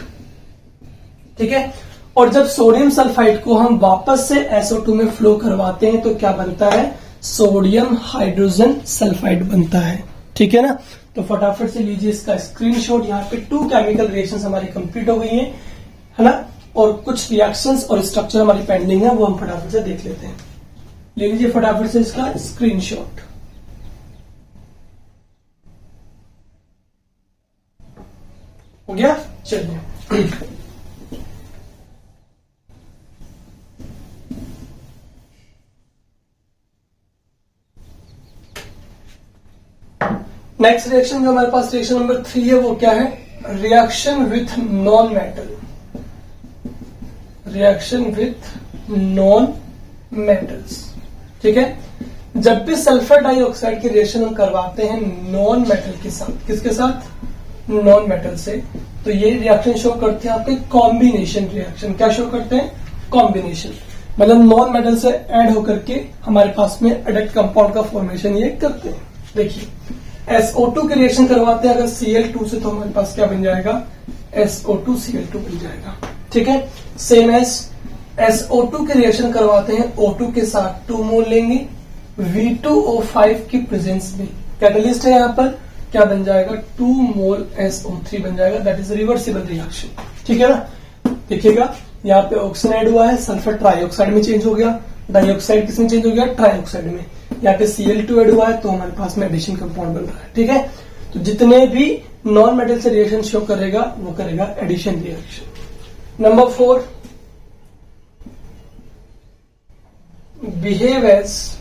ठीक है। और जब सोडियम सल्फाइड को हम वापस से SO2 में फ्लो करवाते हैं तो क्या बनता है, सोडियम हाइड्रोजन सल्फाइड बनता है। ठीक है ना। तो फटाफट से लीजिए इसका स्क्रीनशॉट। यहाँ पे 2 केमिकल रिएक्शंस हमारी कंप्लीट हो गई है ना, और कुछ रिएक्शंस और स्ट्रक्चर हमारी पेंडिंग है, वो हम फटाफट से देख लेते हैं। ले लीजिए फटाफट से इसका स्क्रीनशॉट। हो गया। चलिए नेक्स्ट रिएक्शन जो हमारे पास रिएक्शन नंबर 3 है वो क्या है? Reaction with non metal. Reaction with non metals, ठीक है। जब भी सल्फर डाइऑक्साइड की रिएक्शन हम करवाते हैं नॉन मेटल के साथ, किसके साथ? नॉन मेटल से, तो ये रिएक्शन शो करते हैं आपके कॉम्बिनेशन रिएक्शन। क्या शो करते हैं? कॉम्बिनेशन, मतलब नॉन मेटल से ऐड होकर के हमारे पास में एडक्ट कंपाउंड का फॉर्मेशन ये करते हैं। देखिए SO2 के रिएक्शन करवाते हैं अगर Cl2 से, तो हमारे पास क्या बन जाएगा? SO2Cl2 बन जाएगा, ठीक है। सेम एज SO2 के रिएक्शन करवाते हैं O2 के साथ, 2 मोल लेंगे, V2O5 की प्रेजेंस में कैटलिस्ट है यहाँ पर, क्या बन जाएगा? 2 मोल SO3 बन जाएगा। दैट इज रिवर्सिबल रिएक्शन, ठीक है ना। देखिएगा यहाँ पे ऑक्सीजन ऐड हुआ है, सल्फर ट्राइऑक्साइड में चेंज हो गया, डाइऑक्साइड किसमें चेंज हो गया? ट्राइऑक्साइड में। यहाँ पे Cl2 ऐड हुआ है, तो हमारे पास में एडिशन कंपाउंड बन रहा है, ठीक है। तो जितने भी नॉन मेटल से रिएक्शन शो करेगा वो करेगा addition reaction. Number 4, behave as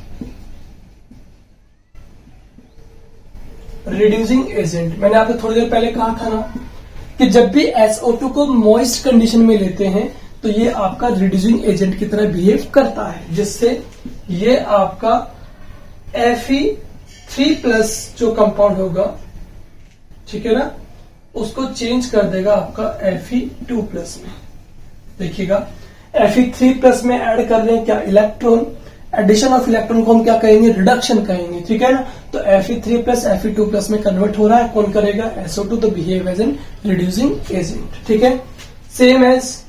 reducing agent. मैंने आपको थोड़ी देर पहले कहा था ना कि जब भी SO2 को मॉइस्ट कंडीशन में लेते हैं तो ये आपका रिड्यूसिंग एजेंट की तरह बिहेव करता है, जिससे ये आपका Fe3+ जो कंपाउंड होगा, ठीक है ना, उसको चेंज कर देगा आपका Fe2+ में। देखिएगा Fe3+ में ऐड कर रहे हैं क्या? इलेक्ट्रॉन। एडिशन ऑफ इलेक्ट्रॉन को हम क्या कहेंगे? रिडक्शन कहेंगे, ठीक है ना। तो Fe3+ Fe2+ में कन्वर्ट हो रहा है, कौन करेगा? SO2, तो behave as an reducing agent, ठीक है। सेम एज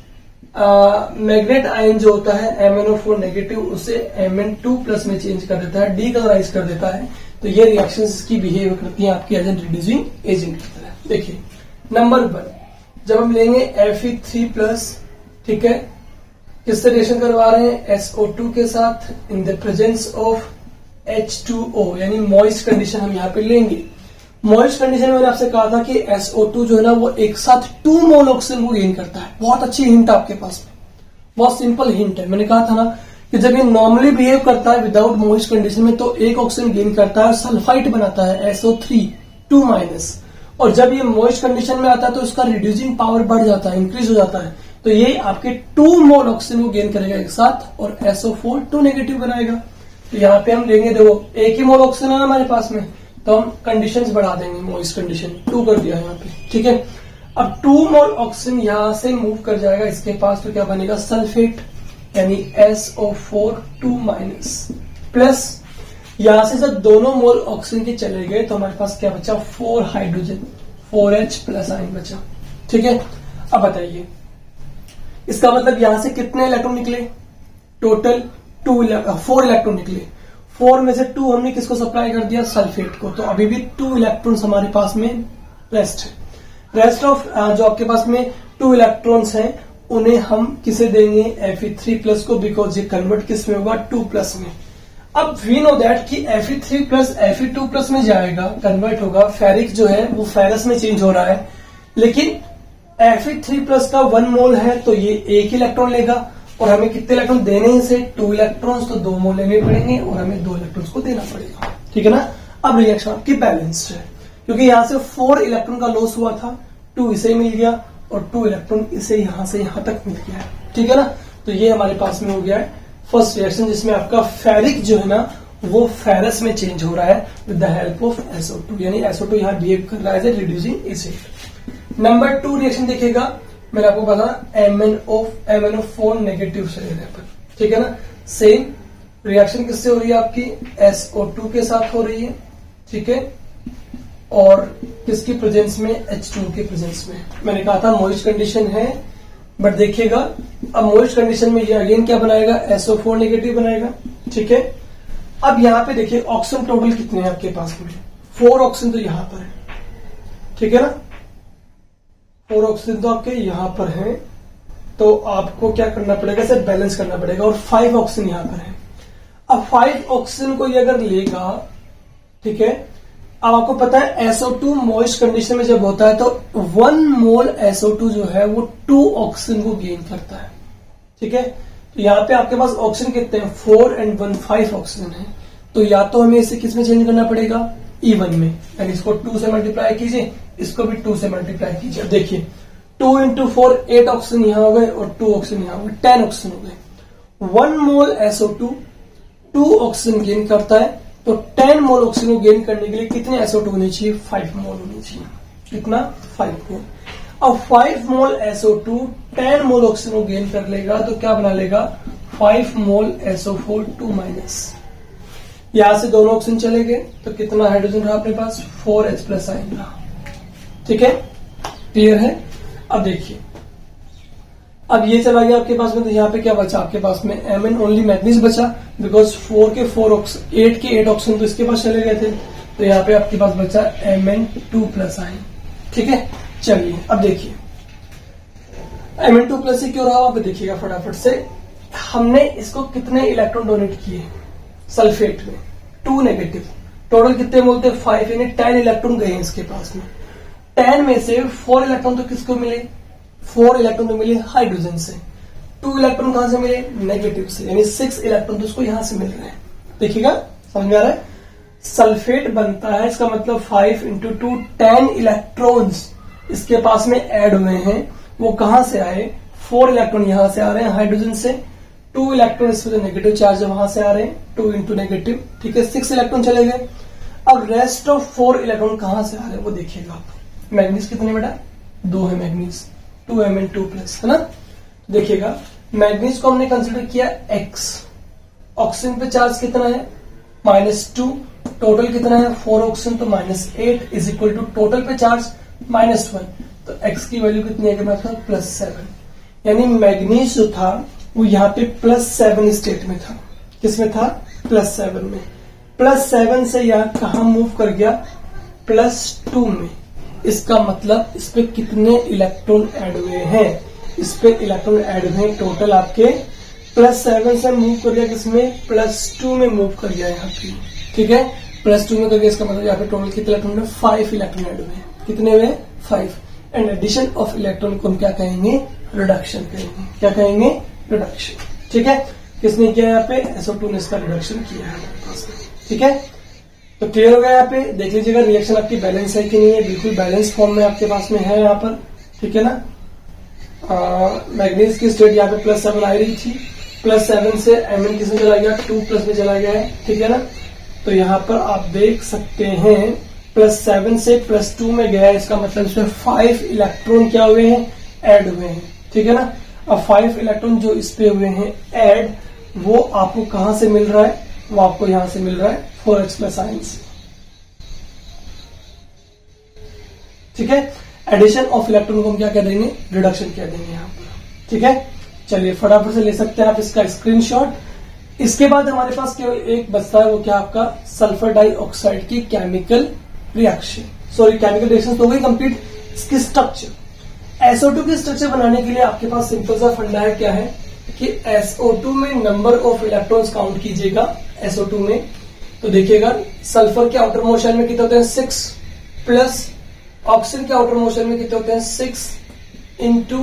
मैग्नेट आयन जो होता है MnO4 नेगेटिव, उसे Mn2+ में चेंज कर देता है, डीकलराइज कर देता है। तो ये रिएक्शंस की बिहेव करती हैं आपकी एज एन रिड्यूसिंग एजेंट की तरह। देखिए नंबर 1, जब हम लेंगे Fe3+, ठीक है, किससे रिएक्शन करवा रहे हैं? SO2 के साथ in the presence of H2O, यानी मॉइस्ट कंडीशन हम यहाँ पे लेंगे। मॉइस्ट कंडीशन में मैंने आपसे कहा था कि SO2 जो है ना वो एक साथ 2 मोल ऑक्सीजन को गेन करता है। बहुत अच्छी हिंट आपके पास में, बहुत सिंपल हिंट है। मैंने कहा था ना कि जब ये नॉर्मली बिहेव करता है विदाउट मॉइस्ट कंडीशन में तो एक ऑक्सीजन गेन करता है, सल्फाइड बनाता है SO3 2-, और जब ये मॉइस्ट कंडीशन में आता है तो इसका रिड्यूसिंग पावर बढ़ जाता है, इंक्रीज हो जाता है। तो ये आपके 2 मोल ऑक्सीजन को गेन करेगा एक साथ और SO4 2- बनाएगा। तो यहाँ पे हम लेंगे, देखो एक ही मोल ऑक्सीजन है ना हमारे पास में, तो हम कंडीशंस बढ़ा देंगे, मॉइस्ट कंडीशन 2 कर दिया यहाँ पे, ठीक है। अब 2 मोल ऑक्सीजन यहां से मूव कर जाएगा इसके पास, तो क्या बनेगा? सल्फेट, यानी SO4 2-, प्लस यहां से जब दोनों मोल ऑक्सीजन के चले गए तो हमारे पास क्या बचा? 4 हाइड्रोजन, 4H+ आयन बचा, ठीक है। अब बताइए इसका मतलब यहां से कितने इलेक्ट्रॉन निकले? टोटल 4 इलेक्ट्रॉन निकले। 4 में से 2 हमने किसको सप्लाई कर दिया? सल्फेट को। तो अभी भी 2 इलेक्ट्रॉन्स हमारे पास में रेस्ट है। रेस्ट ऑफ जो आपके पास में 2 इलेक्ट्रॉन्स हैं उन्हें हम किसे देंगे? Fe3+ को, बिकॉज ये कन्वर्ट किस में होगा? 2+ में। अब वी नो दैट कि Fe3+ Fe2+ में जाएगा, कन्वर्ट होगा। फेरिक जो है वो फेरस में चेंज हो रहा है, लेकिन Fe3+ का 1 मोल है तो ये 1 इलेक्ट्रॉन लेगा और हमें कितने इलेक्ट्रॉन देने हैं इसे? 2 इलेक्ट्रॉन्स, तो 2 मोल लेने पड़ेंगे और हमें 2 इलेक्ट्रॉन्स को देना पड़ेगा, ठीक है ना। अब रिएक्शन आपकी बैलेंस्ड है क्योंकि यहां से 4 इलेक्ट्रॉन का लॉस हुआ था, 2 इसे मिल गया और 2 इलेक्ट्रॉन इसे यहां से यहां तक मिल गया है, ठीक है ना। तो ये हमारे पास में हो गया है फर्स्ट रिएक्शन, जिसमें आपका फेरिक जो है ना वो फेरस में चेंज हो रहा है with the help of SO2, यानी SO2 यहां बिहेव कर रहा है as a reducing agent. Number 2 reaction देखिएगा, मैंने आपको बताया MnO4 नेगेटिव से लेने पर, ठीक है ना। सेम रिएक्शन किससे हो रही है? आपकी SO2 के साथ हो रही है, ठीक है, और किसकी प्रेजेंस में? H2 के प्रेजेंस में। मैंने कहा था मॉइस्ट कंडीशन है, बट देखिएगा अब मॉइस्ट कंडीशन में ये अगेन क्या बनाएगा? SO4 नेगेटिव बनाएगा, ठीक है। अब यहाँ पे देखिए ऑक्सीजन टोटल कितने हैं आपके पास में? 4 ऑक्सीजन तो यहां पर है, ठीक है ना। 4 ऑक्सीजन तो आपके यहां पर है, तो आपको क्या करना पड़ेगा? इसे बैलेंस करना पड़ेगा, और 5 ऑक्सीजन यहां पर है। अब 5 ऑक्सीजन को ये अगर लेगा, ठीक है, अब आपको पता है SO2 मॉइस्ट कंडीशन में जब होता है तो 1 मोल SO2 जो है वो 2 ऑक्सीजन को गेन करता है। ठीक है, तो यहाँ पे आपके पास ऑक्सीजन कितने हैं, 4 and 1 5 ऑक्सीजन है। तो या तो हमें इसे किस में चेंज करना पड़ेगा, E1 में, यानी इसको 2 से मल्टीप्लाई कीजिए, इसको भी 2 से मल्टीप्लाई कीजिए। अब देखिए 2 into 4 8 ऑक्सीजन यहां हो गए और 2 ऑक्सीजन यहां हो गए, 10 ऑक्सीजन हो गए। 1 मोल SO2 2 ऑक्सीजन गेन करता है, तो 10 मोल ऑक्सीजन को गेन करने के लिए कितने SO2 होने चाहिए, 5 मोल होने चाहिए। कितना, 5 मोल। अब 5 मोल SO2 10 मोल ऑक्सीजन को गेन कर लेगा तो क्या बना लेगा, 5 मोल SO4 2 माइनस, यहां से दोनों ऑक्सीजन चले गए तो कितना हाइड्रोजन रहा अपने पास, 4H प्लस आयन रहा। ठीक है, क्लियर है। अब देखिए, अब ये चला गया आपके पास में, तो यहाँ पे क्या बचा आपके पास में, Mn ओनली मैग्नीज बचा, बिकॉज 4 के 4 ऑक्सीजन 8 के 8 ऑक्सीजन तो इसके पास चले गए थे, तो यहाँ पे आपके पास बचा Mn2 प्लस आयन। ठीक है, चलिए अब देखिए Mn2 प्लस ही क्यों रहा, वहां पे देखिएगा फटाफट से। हमने इसको कितने इलेक्ट्रॉन डोनेट किए सल्फेट में, 2 नेगेटिव, टोटल कितने बोलते हैं 5, यानी 10 इलेक्ट्रॉन गए इसके पास में। 10 में से 4 इलेक्ट्रॉन तो किसको मिले, 4 इलेक्ट्रॉन तो मिले हाइड्रोजन से, 2 इलेक्ट्रॉन कहां से मिले, नेगेटिव से, यानी 6 इलेक्ट्रॉन तो उसको यहां से मिल रहे हैं। देखिएगा, समझ में आ रहा है, सल्फेट बनता है, इसका मतलब 5 into 2 10 इलेक्ट्रॉन्स इसके पास में ऐड हुए हैं। वो कहां से आए, 4 इलेक्ट्रॉन यहां से आ रहे हैं हाइड्रोजन से, 2 इलेक्ट्रॉन इसमें जो नेगेटिव चार्ज है वहां से आ रहे हैं, 2 into नेगेटिव। ठीक है, 6 इलेक्ट्रॉन चले गए। अब रेस्ट ऑफ 4 इलेक्ट्रॉन कहां से आ रहे हैं वो देखिएगा आप। मैग्नीज कितने बेटा, 2 है मैग्नीज, 2 Mn2 प्लस, है ना। देखिएगा मैग्नीज को हमने कंसिडर किया X, ऑक्सीजन पे चार्ज कितना है, -2, टोटल कितना है 4 ऑक्सीजन, तो -8 इज इक्वल टू टोटल पे चार्ज -1, तो X की वैल्यू कितनी है मेरे पास, +7, यानी मैग्नीज जो था वो यहाँ पे +7 स्टेट में था। किसमें था, +7 में। +7 से यहाँ कहा मूव कर गया, +2 में। इसका मतलब इस पे कितने इलेक्ट्रॉन ऐड हुए हैं, इस पे इलेक्ट्रॉन ऐड हुए टोटल आपके +7 से मूव कर गया किसमें, +2 में मूव कर गया यहाँ पे। ठीक है, +2 में कर गया, इसका मतलब यहाँ पे टोटल कितने इलेक्ट्रॉन है, 5 इलेक्ट्रॉन ऐड हुए। कितने हुए, 5। एंड एडिशन ऑफ इलेक्ट्रॉन को हम क्या कहेंगे, रिडक्शन कहेंगे। क्या कहेंगे, रिडक्शन। ठीक है, किसने किया यहाँ पे, SO2 ने इसका रिडक्शन किया है। ठीक है, तो क्लियर हो गया। यहाँ पे देख लीजिएगा रिएक्शन आपकी बैलेंस है कि नहीं है, बिल्कुल बैलेंस फॉर्म में आपके पास में है यहाँ पर। ठीक है ना, मैग्नीज की स्टेट यहाँ पे +7 आ रही थी, +7 से Mn किसमें चला गया, 2 प्लस में चला गया है। ठीक है ना, तो यहाँ पर आप देख सकते हैं +7 से +2 में गया है, इसका मतलब इसमें 5 इलेक्ट्रॉन क्या हुए हैं, ऐड हुए हैं। ठीक है ना, अब 5 इलेक्ट्रॉन जो इस पे हुए हैं ऐड, वो आपको कहां से मिल रहा है, वो आपको यहां से मिल रहा है 4H प्लस आयन से। ठीक है, एडिशन ऑफ इलेक्ट्रॉन को हम क्या कह देंगे, रिडक्शन कह देंगे यहाँ पर। ठीक है, चलिए फटाफट से ले सकते हैं आप इसका स्क्रीनशॉट। इसके बाद हमारे पास केवल एक बचता है, वो क्या आपका सल्फर डाइऑक्साइड की chemical reaction, sorry chemical reaction तो हो गई कंप्लीट। इसकी स्ट्रक्चर, SO2 की स्ट्रक्चर बनाने के लिए आपके पास सिंपल सा फंडा है, क्या है कि SO2 में नंबर ऑफ इलेक्ट्रॉन्स काउंट कीजिएगा। SO2 में तो देखिएगा सल्फर के आउटर मोशन में कितने होते हैं, 6 प्लस ऑक्सीजन के आउटर मोशन में कितने होते हैं, 6 into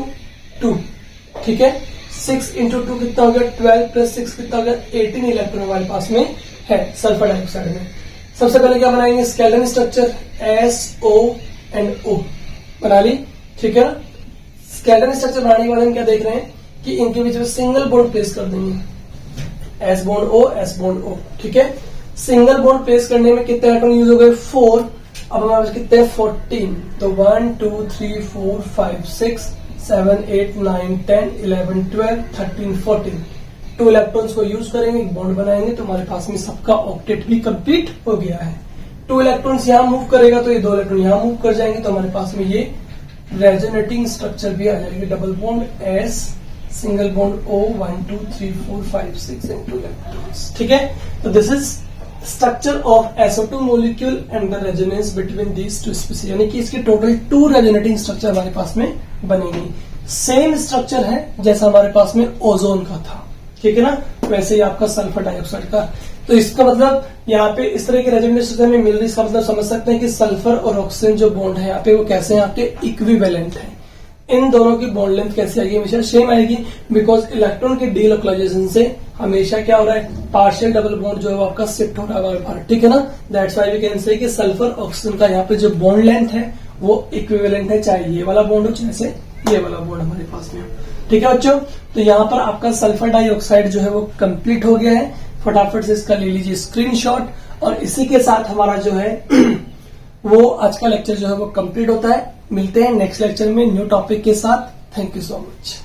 2। ठीक है, 6 into 2 कितना हो गया, 12 प्लस 6 कितना हो गया, 18 इलेक्ट्रॉन हमारे पास में है सल्फर डाइऑक्साइड में। सबसे पहले क्या बनाएंगे, skeleton structure SO and O बना ली। ठीक है ना, स्केलेटन स्ट्रक्चर बनाने के बाद हम क्या देख रहे हैं कि इनके बीच में सिंगल बॉन्ड प्लेस कर देंगे, S bond O, S bond O। ठीक है, सिंगल बॉन्ड प्लेस करने में कितने इलेक्ट्रॉन यूज हो गए, 4। अब हमारे पास कितने 14, तो 1 2 3 4 5 6 7 8 9 10 11 12 13 14 2 इलेक्ट्रॉन्स को यूज करेंगे, एक बॉन्ड बनाएंगे, तो हमारे पास में सबका ऑक्टेट भी कंप्लीट हो गया है। 2 इलेक्ट्रॉन्स यहां मूव करेगा तो ये 2 इलेक्ट्रॉन यहां मूव कर जाएंगे, तो हमारे पास में ये रेजोनेटिंग स्ट्रक्चर भी आ जाएगी, double bond S, single bond O, 1 2 3 4 5 6 and 2 electrons. ठीक है, तो this is structure of SO2 molecule and the resonance between these two species, यानी कि इसके टोटल 2 रेजोनेटिंग स्ट्रक्चर हमारे पास में बनेंगी। सेम स्ट्रक्चर है जैसा हमारे पास में ओजोन का था। ठीक है ना, वैसे ही आपका सल्फर डाइऑक्साइड का। तो इसका मतलब यहाँ पे इस तरह की रेजोनेंस हमें मिल रही, इसका मतलब समझ सकते हैं कि सल्फर और ऑक्सीजन जो बॉन्ड है यहाँ पे वो कैसे हैं, आपके इक्विवेलेंट है। इन दोनों की बॉन्ड लेंथ कैसे आएगी, हमेशा सेम आएगी, बिकॉज इलेक्ट्रॉन के डीलोकलाइजेशन से हमेशा क्या हो रहा है, पार्शियल डबल बॉन्ड जो है वो आपका शिफ्ट हो रहा है बार, ठीक है ना। That's why we can say कि सल्फर ऑक्सीजन का यहाँ पे जो बॉन्ड लेंथ है वो इक्विवेलेंट है, चाहे ये वाला बॉन्ड हो चाहे ये वाला बॉन्ड हमारे पास में हो, ठीक है बच्चों। तो यहाँ पर आपका सल्फर डाइऑक्साइड जो है वो कंप्लीट हो गया है। फटाफट से इसका ले लीजिए स्क्रीनशॉट, और इसी के साथ हमारा जो है वो आज का लेक्चर जो है वो कंप्लीट होता है। मिलते हैं नेक्स्ट लेक्चर में न्यू टॉपिक के साथ। Thank you so much.